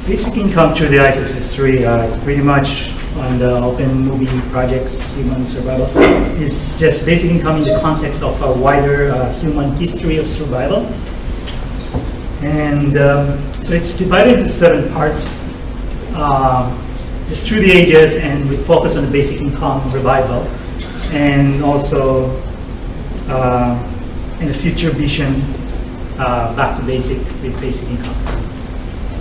Basic income through the eyes of history, it's pretty much on the open movie projects, human survival. It's just basic income in the context of a wider human history of survival. And so it's divided into 7 parts. It's through the ages, and we focus on the basic income revival, and also in the future vision, back to basic with basic income.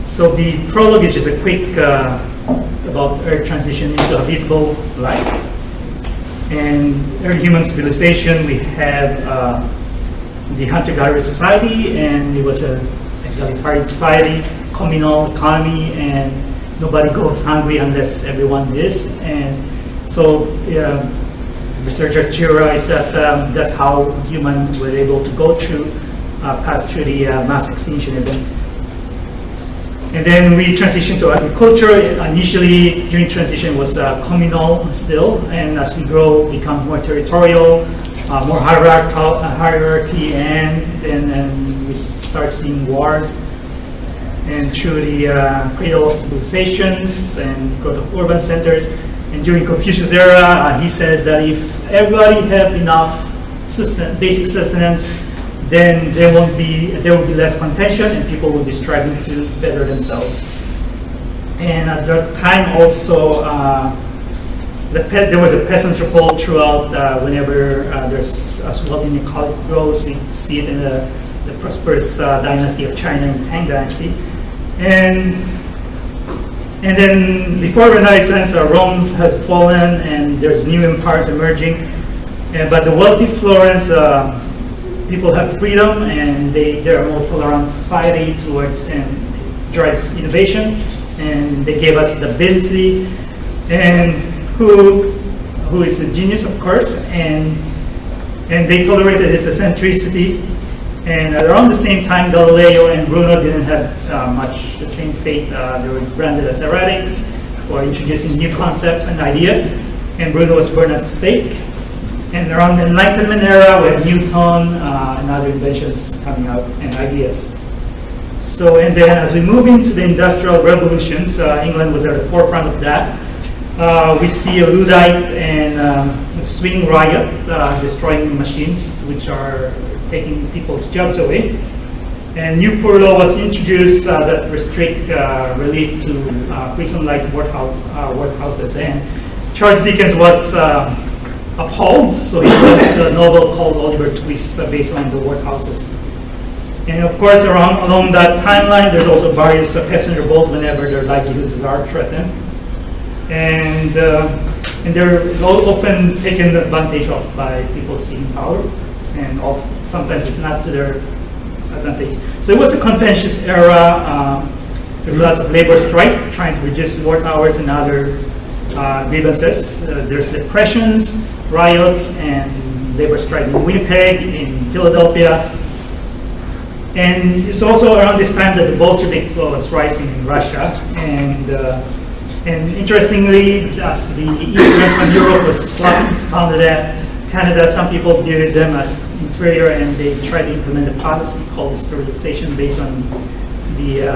So the prologue is just a quick about Earth transition into habitable life. And early human civilization, we have the hunter-gatherer society, and it was a egalitarian society, communal economy, and nobody goes hungry unless everyone is. And so researchers theorize that that's how humans were able to go through, pass through the mass extinction event. And then we transitioned to agriculture. Initially, during transition was communal still, and as we grow, become more territorial, more hierarchy, and then we start seeing wars. And through the cradle of civilizations and growth of urban centers. And during Confucius era, he says that if everybody have enough basic sustenance, then there will be less contention, and people will be striving to better themselves. And at that time also, there was a peasant revolt throughout. Whenever there's as wealth inequality grows, we see it in the prosperous dynasty of China, in Tang Dynasty. And then before Renaissance, Rome has fallen, and there's new empires emerging. But the wealthy Florence, people have freedom, and they're a more tolerant society towards, and drives innovation. And they gave us the Vinci, and who is a genius, of course, and they tolerated his eccentricity. And around the same time, Galileo and Bruno didn't have much the same fate. They were branded as heretics for introducing new concepts and ideas. And Bruno was burned at the stake. And around the Enlightenment era, we have Newton and other inventions coming out and ideas. So, and then as we move into the Industrial Revolutions, England was at the forefront of that. We see a Luddite and a swing riot destroying machines, which are taking people's jobs away. And new poor law was introduced that restrict relief to prison-like workhouses. And Charles Dickens was appalled, so he wrote a novel called Oliver Twist based on the workhouses. And of course, along that timeline, there's also various peasant revolt whenever their livelihoods are threatened. And they're often taken advantage of by people seeking power, and sometimes it's not to their advantage. So it was a contentious era. There's lots of labor strife, trying to reduce work hours and other grievances. There's depressions, riots, and labor strike in Winnipeg, in Philadelphia. And it's also around this time that the Bolshevik was rising in Russia. And interestingly, as the immigrants from Europe was founded at Canada, some people viewed them as inferior, and they tried to implement a policy called sterilization based on the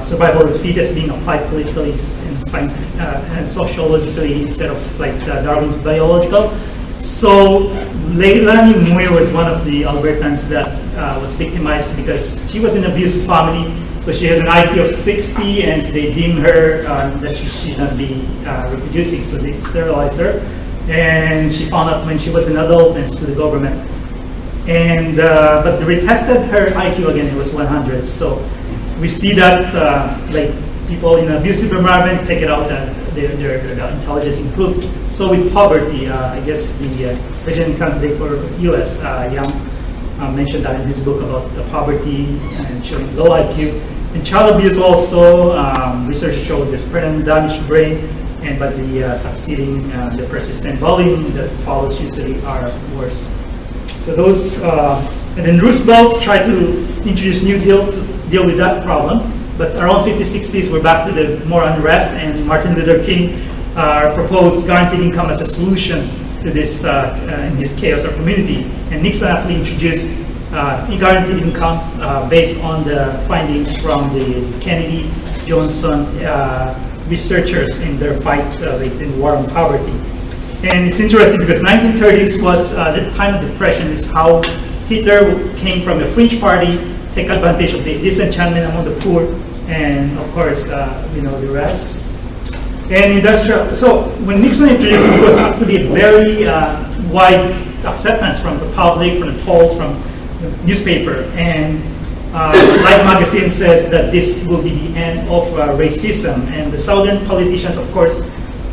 survival of the fetus being applied politically and scientific and sociologically instead of like Darwin's biological. So Leilani Muir was one of the Albertans that was victimized because she was in an abusive family. So she has an IQ of 60, and so they deem her that she should not be reproducing, so they sterilized her. And she found out when she was an adult and sued the government. And but they retested her IQ again, it was 100. So we see that like people in an abusive environment take it out that their intelligence improved. So with poverty, I guess the president candidate for US, Young, mentioned that in his book about the poverty and showing low IQ. And child abuse also, research showed there's permanent damaged brain, but the succeeding, the persistent bullying that follows usually are worse. So those, and then Roosevelt tried to introduce New Deal to deal with that problem, but around 50s, 60s, we're back to the more unrest, and Martin Luther King proposed guaranteed income as a solution to this in his chaos or community. And Nixon actually introduced guaranteed income based on the findings from the Kennedy Johnson researchers in their fight in war on poverty. And it's interesting because 1930s was the time of depression, is how Hitler came from the fringe party, take advantage of the disenchantment among the poor, and of course, the rest. And industrial, so when Nixon introduced it, it was actually a very wide acceptance from the public, from the polls, from the newspaper. And Life magazine says that this will be the end of racism. And the Southern politicians, of course,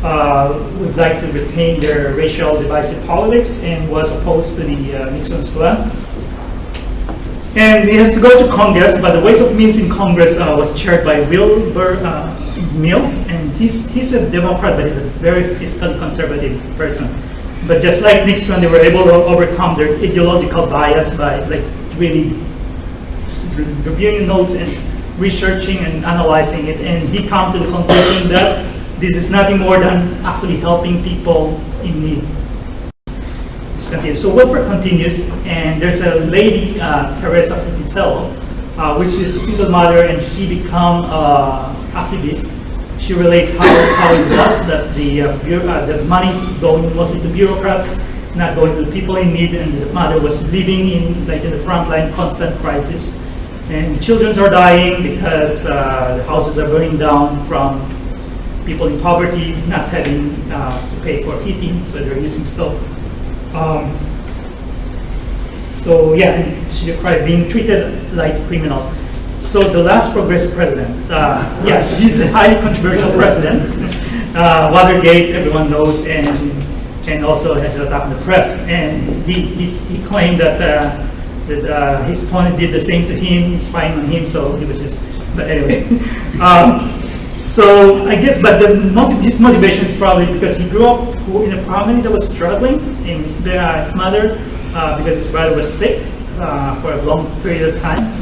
would like to retain their racial divisive politics and was opposed to the Nixon's plan. And he has to go to Congress, but the Ways of Means in Congress was chaired by Wilbur Mills, and he's a Democrat, but he's a very fiscally conservative person. But just like Nixon, they were able to overcome their ideological bias by really reviewing notes and researching and analyzing it, and he came to the conclusion that this is nothing more than actually helping people in need. So welfare continues, and there's a lady, Teresa Pizzella, which is a single mother, and she become activist. She relates how it does that the money is going mostly to bureaucrats, it's not going to people in need, and the mother was living in the front line, constant crisis, and the children are dying because the houses are burning down from people in poverty not having to pay for heating, so they're using stove. So yeah, and she cried being treated like criminals. So the last progressive president, he's a highly controversial president. Watergate, everyone knows, and also has attacked the press. And he claimed that his opponent did the same to him, spying on him. So he was just. But anyway, so I guess, but his motivation is probably because he grew up in a family that was struggling, and his mother, because his brother was sick for a long period of time,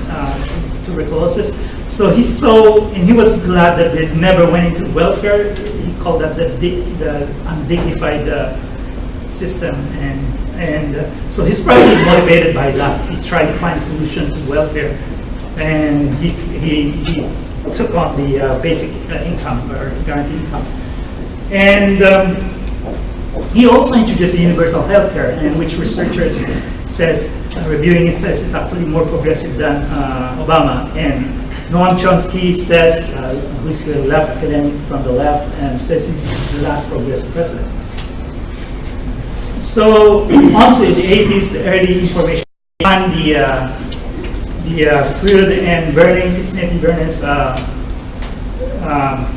tuberculosis. So he was glad that they never went into welfare. He called that the undignified system, and so he's probably motivated by that. He tried to find a solution to welfare, and he took on the basic income or guaranteed income, and he also introduced universal health care, and which researchers says, reviewing it says it's actually more progressive than Obama. And Noam Chomsky says, who's a left academic from the left, and says he's the last progressive president. So on to the 80s, the early information on the food and burning, 1680 burnings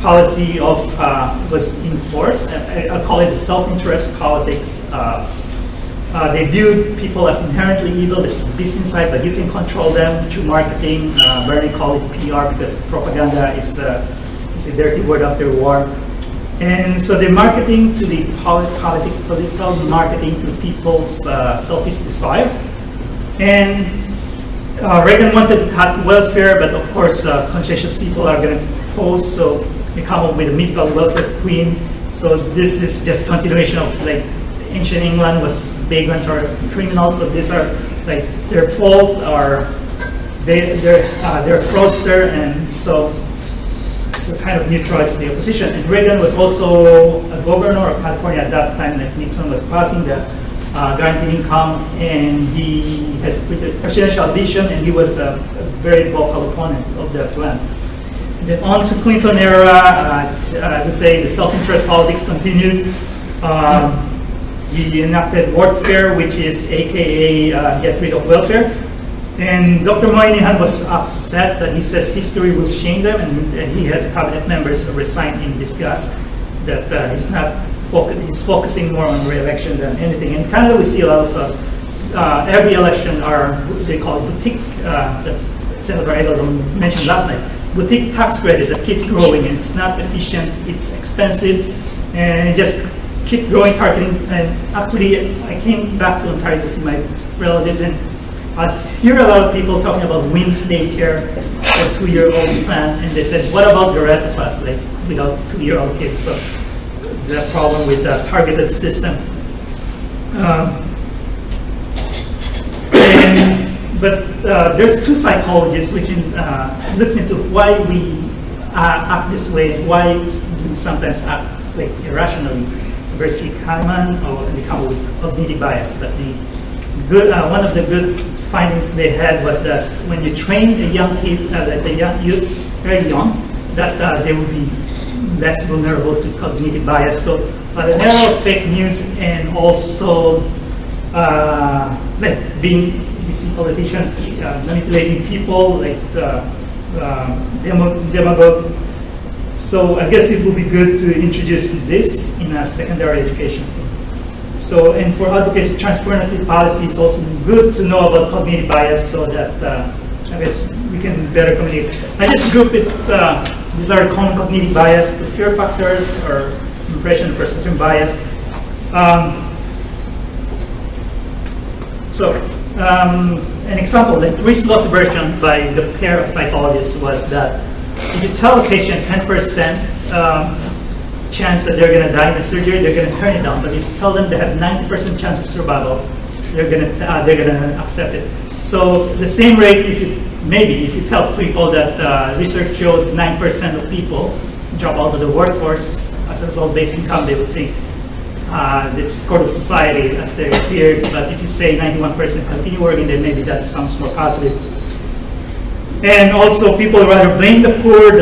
policy was enforced. I call it the self-interest politics. They viewed people as inherently evil. There's a beast inside, but you can control them through marketing. Bernie called it PR because propaganda is a dirty word after war. And so they're marketing to the political marketing to people's selfish desire. And Reagan wanted to cut welfare, but of course conscientious people are going to oppose, so they come up with a mythical welfare queen. So this is just continuation of like ancient England was vagrants or criminals, so these are like their fault or they're fraudster, and so kind of neutralized the opposition. And Reagan was also a governor of California at that time, like Nixon was passing the guaranteed income, and he has presidential vision, and he was a very vocal opponent of the plan. And then on to Clinton era, I would say the self-interest politics continued. He enacted warfare, which is AKA get rid of welfare. And Dr. Moynihan was upset that he says history will shame them, and he has cabinet members resign in disgust that he's focusing more on re-election than anything. In Canada, we see a lot of every election are they call it boutique. That Senator Edelman mentioned last night. Boutique tax credit that keeps growing, and it's not efficient. It's expensive, and it just keeps growing targeting. And actually, I came back to Ontario to see my relatives, and I hear a lot of people talking about Wings daycare for 2-year-old plan, and they said, what about the rest of us, like without 2-year-old kids? So the problem with the targeted system. And but there's two psychologists which looks into why we act this way, why we sometimes act like irrationally. Tversky Kahneman or they come with cognitive bias. But one of the good findings they had was that when you train a young kid, like a young youth, very young, that they will be less vulnerable to cognitive bias. So the narrow fake news and also like being, you see politicians manipulating people, like demagogue. So I guess it would be good to introduce this in a secondary education. So, and for advocates of transformative policy, it's also good to know about cognitive bias so that I guess we can better communicate. I just grouped it, these are common cognitive bias, the fear factors or impression perception bias. An example, the risk loss aversion by the pair of psychologists was that if you tell a patient 10% chance that they're going to die in the surgery, they're going to turn it down. But if you tell them they have 90% chance of survival, they're going to accept it. So the same rate, if you tell people that research showed 9% of people drop out of the workforce as a result of basic income, they would think this is sort of society as they appeared. But if you say 91% continue working, then maybe that sounds more positive. And also, people rather blame the poor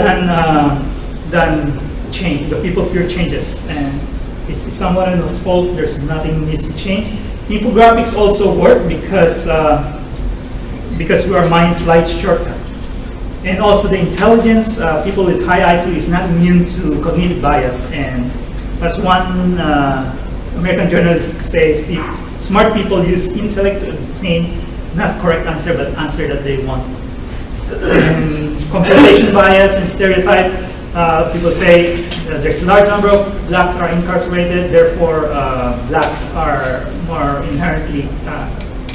than change. The people fear changes, and if it's someone who's false, there's nothing needs to change. Infographics also work because our minds light shortcut, and also the intelligence. People with high IQ is not immune to cognitive bias, and as one American journalist says, smart people use intellect to obtain not correct answer, but answer that they want. And confrontation bias and stereotype, people say there's a large number of blacks are incarcerated, therefore blacks are more inherently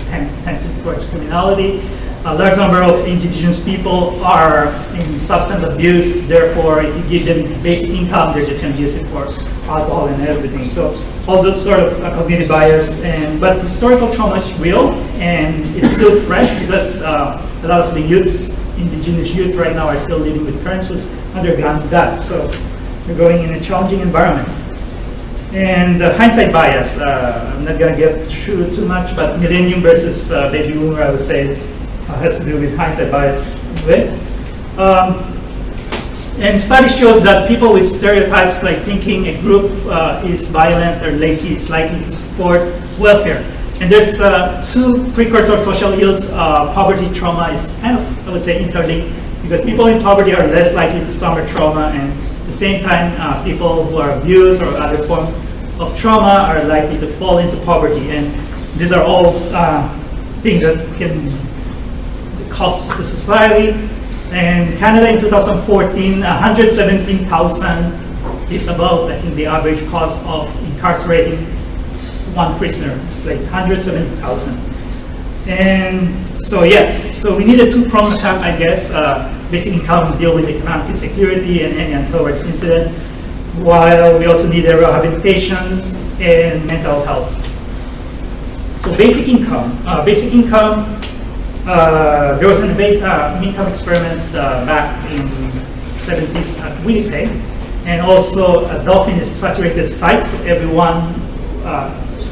tempted towards criminality. A large number of indigenous people are in substance abuse, therefore if you give them basic income, they're just going to use it for alcohol and everything. So all those sort of cognitive bias, but historical trauma is real and it's still fresh because a lot of the indigenous youth right now are still living with parents who's undergone that. So they're growing in a challenging environment. And hindsight bias, I'm not going to get through too much, but millennium versus baby boomer, I would say, has to do with hindsight bias. And study shows that people with stereotypes like thinking a group is violent or lazy is likely to support welfare. And there's two precursor social ills. Poverty, trauma is kind of, I would say, interlinked because people in poverty are less likely to suffer trauma, and at the same time, people who are abused or other form of trauma are likely to fall into poverty. And these are all things that can cost the society. And Canada in 2014, 117,000 is about, I think, the average cost of incarcerating one prisoner. It's like 170,000. And so yeah, so we need a two-pronged attack, I guess. Basic income, deal with economic insecurity and any untoward incident, while we also need rehabilitations and mental health. So basic income. There was an income experiment back in the 70s at Winnipeg, and also a dolphin is a saturated site, so everyone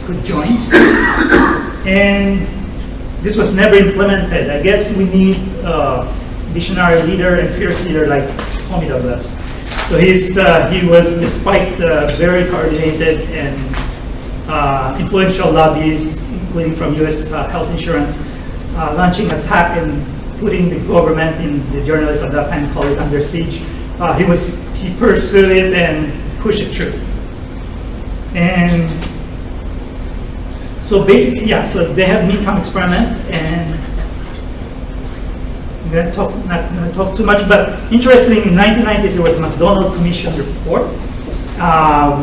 could join. And this was never implemented. I guess we need a visionary leader and fierce leader like Tommy Douglas. So he was, despite very coordinated and influential lobbies, including from U.S. health insurance, launching attack and putting the government and the journalists at that time called it under siege. He pursued it and pushed it through. And so basically, yeah, so they have income experiment, and I'm not going to talk too much, but interestingly, in 1990s, there was a McDonald Commission report,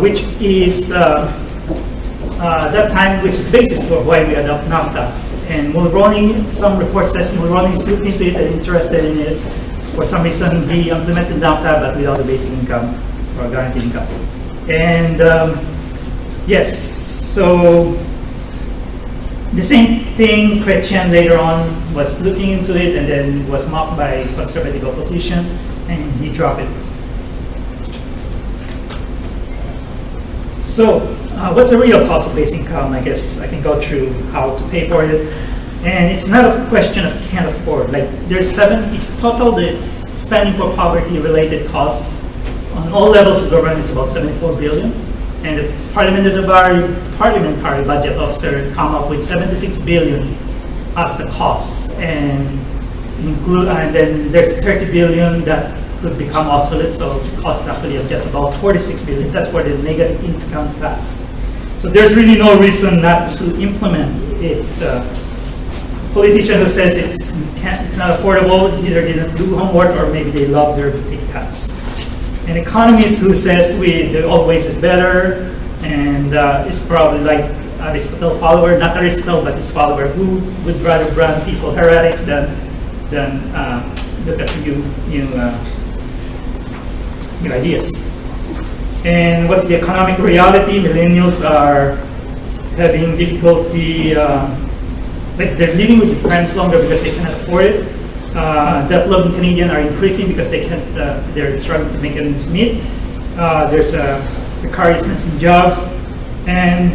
which is that time, which is the basis for why we adopt NAFTA. And Mulroney, some report says Mulroney is looking into it and interested in it. For some reason, he implemented NAFTA, but without the basic income or guaranteed income. And yes, so The same thing, Chrétien later on was looking into it and then was mocked by conservative opposition, and he dropped it. So, what's the real cost of basic income? I guess I can go through how to pay for it. And it's not a question of can't afford. Like, there's total the spending for poverty-related costs on all levels of government is about 74 billion. And the parliamentary budget officer come up with 76 billion as the costs, and then there's 30 billion that could become obsolete, so the cost actually of just about 46 billion. That's for the negative income tax. So there's really no reason not to implement it. Politician who says it's not affordable either didn't do homework or maybe they love their big tax. And economists who says the old ways is better, and it's probably like Aristotle follower, not Aristotle, but his follower, who would rather brand people heretic than look at new ideas. And what's the economic reality? Millennials are having difficulty, like they're living with their parents longer because they cannot afford it. Developing Canadians are increasing because they're struggling to make ends meet. There's a precariousness in jobs, and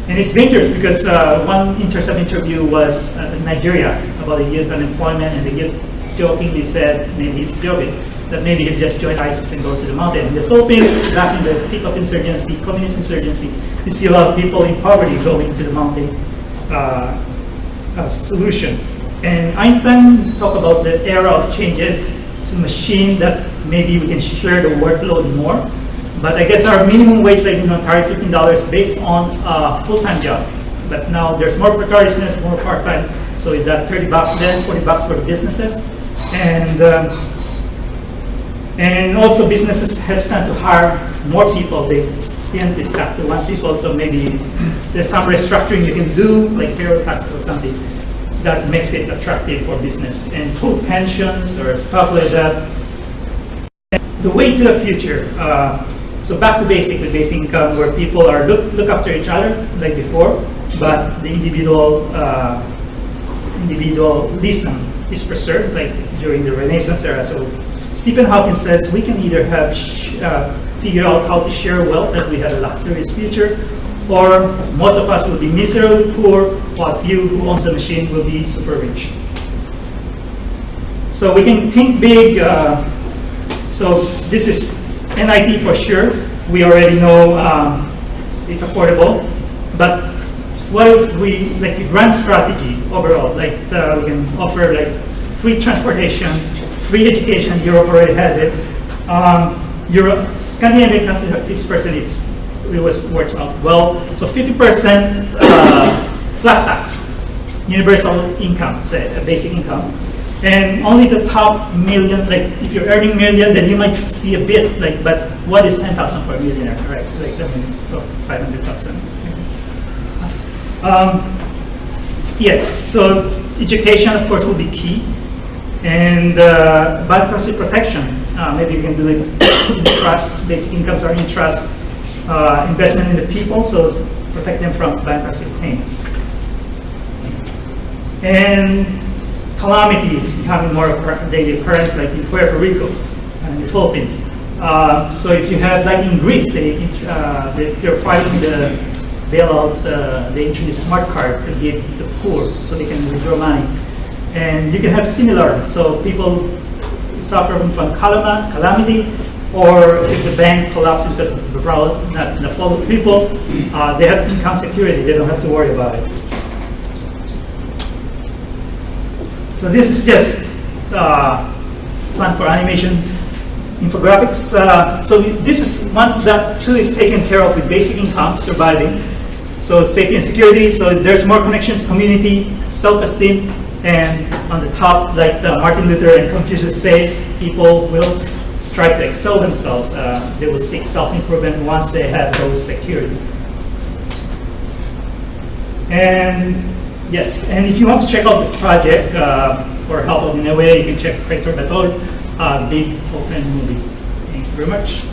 it's dangerous because one Intercept interview was in Nigeria about the youth unemployment, and the youth jokingly said, maybe he's joking, that maybe he'll just join ISIS and go to the mountain. In the Philippines, back in the peak of insurgency, communist insurgency, you see a lot of people in poverty going to the mountain solution. And Einstein talked about the era of changes to machine that maybe we can share the workload more. But I guess our minimum wage like in Ontario, $15 based on a full-time job. But now there's more precariousness, more part-time. So is that $30 then, $40 for the businesses? And also businesses hesitant to hire more people. They tend to staff to one people. So maybe there's some restructuring you can do, like payroll taxes or something, that makes it attractive for business, and full pensions or stuff like that. The way to the future. So back to basic with basic income, where people are look after each other like before, but the individualism is preserved, like during the Renaissance era. So Stephen Hawking says we can either have figure out how to share wealth, that we have a luxurious future, or most of us will be miserably poor, while few who owns the machine will be super rich. So we can think big. So this is NIT for sure. We already know it's affordable. But what if we, like the grand strategy overall, like we can offer like free transportation, free education. Europe already has it. Scandinavian countries have 50%. It was worked out well. So 50% flat tax, universal income, say a basic income, and only the top million. Like if you're earning million, then you might see a bit. Like, but what is 10,000 for a millionaire, right? Like 500,000. Yes. So education, of course, will be key, and bankruptcy protection. Maybe you can do it in trust. Basic incomes are in trust. Investment in the people, so protect them from bankruptcy claims. And calamities becoming more of a daily occurrence, like in Puerto Rico and the Philippines. So if you have, like in Greece, they're fighting the bailout, they introduced smart card to give the poor so they can withdraw money. And you can have similar, so people suffer from calamity, or if the bank collapses because of the problem, not the fault of people, they have income security. They don't have to worry about it. So this is just plan for animation infographics. So this is once that too is taken care of with basic income, surviving. So safety and security. So there's more connection to community, self-esteem, and on the top, like Martin Luther and Confucius say, people will try to excel themselves. They will seek self-improvement once they have those security. And yes, and if you want to check out the project or help out in a way, you can check creator.org. Big open movie. Thank you very much.